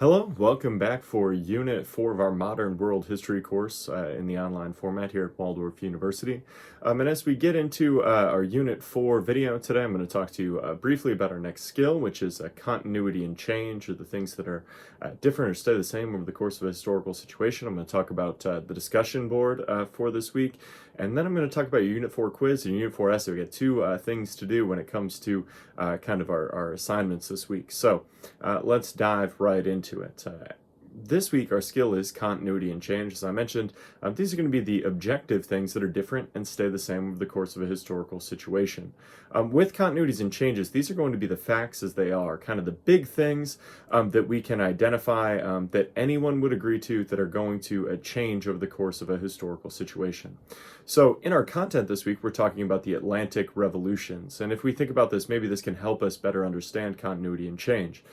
Hello, welcome back for Unit 4 of our Modern World History course in the online format here at Waldorf University. And as we get into our Unit 4 video today, I'm going to talk to you briefly about our next skill, which is continuity and change, or the things that are different or stay the same over the course of a historical situation. I'm going to talk about the discussion board for this week, and then I'm going to talk about your Unit 4 quiz and Unit 4 essay. We got two things to do when it comes to kind of our assignments this week. So let's dive right into it. This week, our skill is continuity and change. As I mentioned, these are going to be the objective things that are different and stay the same over the course of a historical situation. With continuities and changes, these are going to be the facts as they are, kind of the big things that we can identify that anyone would agree to that are going to change over the course of a historical situation. So in our content this week, we're talking about the Atlantic revolutions. And if we think about this, maybe this can help us better understand continuity and change.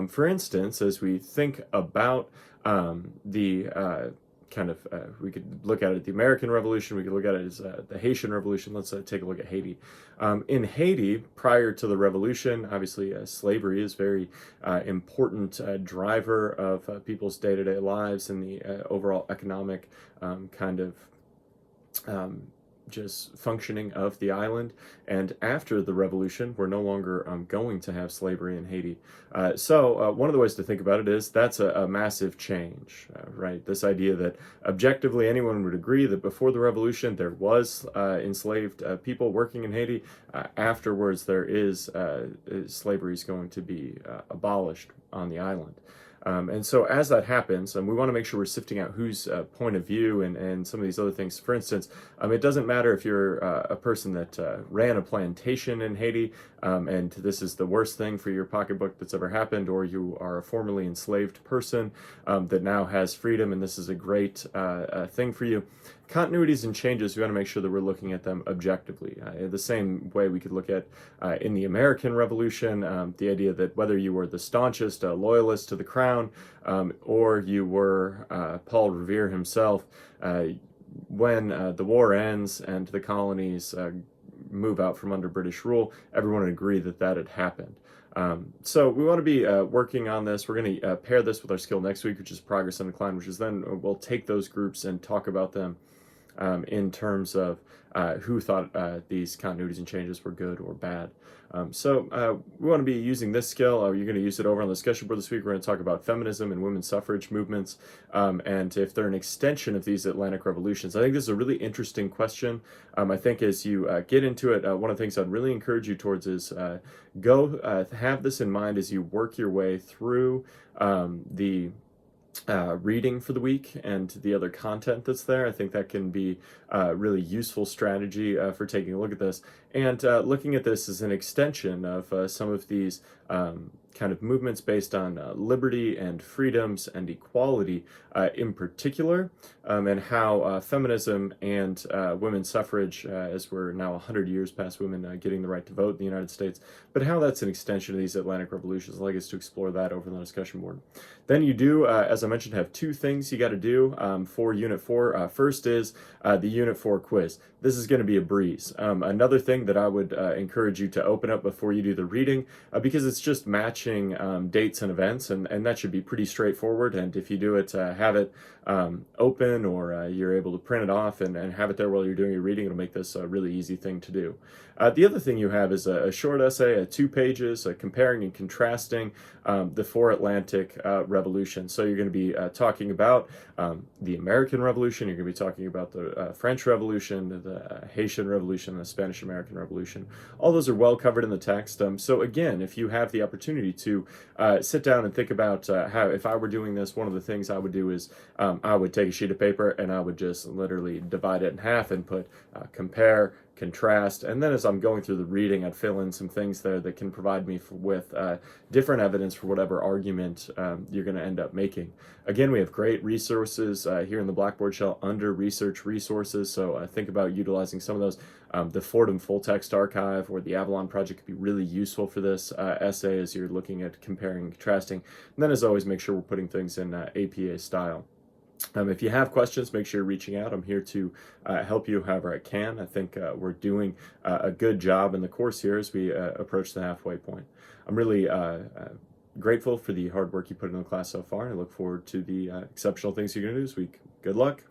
For instance, as we think about we could look at it the American Revolution, we could look at it as the Haitian Revolution. Let's take a look at Haiti. In Haiti, prior to the revolution, obviously slavery is a very important driver of people's day-to-day lives and the overall economic just functioning of the island. And after the revolution, we're no longer going to have slavery in Haiti. So one of the ways to think about it is that's a massive change, right? This idea that objectively anyone would agree that before the revolution there was enslaved people working in Haiti. Afterwards, there is slavery is going to be abolished on the island. And so as that happens, we want to make sure we're sifting out whose point of view and some of these other things. For instance, it doesn't matter if you're a person that ran a plantation in Haiti, and this is the worst thing for your pocketbook that's ever happened, or you are a formerly enslaved person that now has freedom, and this is a great thing for you. Continuities and changes, we want to make sure that we're looking at them objectively. The same way we could look at in the American Revolution, the idea that whether you were the staunchest loyalist to the crown or you were Paul Revere himself, when the war ends and the colonies move out from under British rule, everyone would agree that that had happened. So we want to be working on this. We're going to pair this with our skill next week, which is progress and decline, which is then we'll take those groups and talk about them in terms of who thought these continuities and changes were good or bad. So we want to be using this skill. You're going to use it over on the discussion board this week. We're going to talk about feminism and women's suffrage movements, and if they're an extension of these Atlantic revolutions. I think this is a really interesting question. I think as you get into it, one of the things I'd really encourage you towards is have this in mind as you work your way through the reading for the week and the other content that's there. I think that can be a really useful strategy for taking a look at this and looking at this as an extension of some of these kind of movements based on liberty and freedoms and equality in particular, and how feminism and women's suffrage, as we're now 100 years past women getting the right to vote in the United States, but how that's an extension of these Atlantic revolutions. I'd like us to explore that over the discussion board. Then you do, as I mentioned, have two things you got to do for Unit 4. First is the Unit 4 quiz. This is going to be a breeze. Another thing that I would encourage you to open up before you do the reading, because it's just matching dates and events, and that should be pretty straightforward. And if you do it, have it open, or you're able to print it off and have it there while you're doing your reading. It'll make this a really easy thing to do. The other thing you have is a short essay, 2 pages, comparing and contrasting the 4 Atlantic revolutions. So you're going to be talking about the American Revolution, you're going to be talking about the French Revolution, the Haitian Revolution, and the Spanish-American Revolution. All those are well covered in the text. So again, if you have the opportunity to sit down and think about how, if I were doing this, one of the things I would do is I would take a sheet of paper and I would just literally divide it in half and put compare, contrast, and then as I'm going through the reading, I'd fill in some things there that can provide me with different evidence for whatever argument you're going to end up making. Again, we have great resources here in the Blackboard shell under research resources, so think about utilizing some of those. The Fordham Full Text Archive or the Avalon Project could be really useful for this essay as you're looking at comparing and contrasting. And then, as always, make sure we're putting things in APA style. If you have questions, make sure you're reaching out. I'm here to help you however I can. I think we're doing a good job in the course here as we approach the halfway point. I'm really grateful for the hard work you put in the class so far, and I look forward to the exceptional things you're going to do this week. Good luck.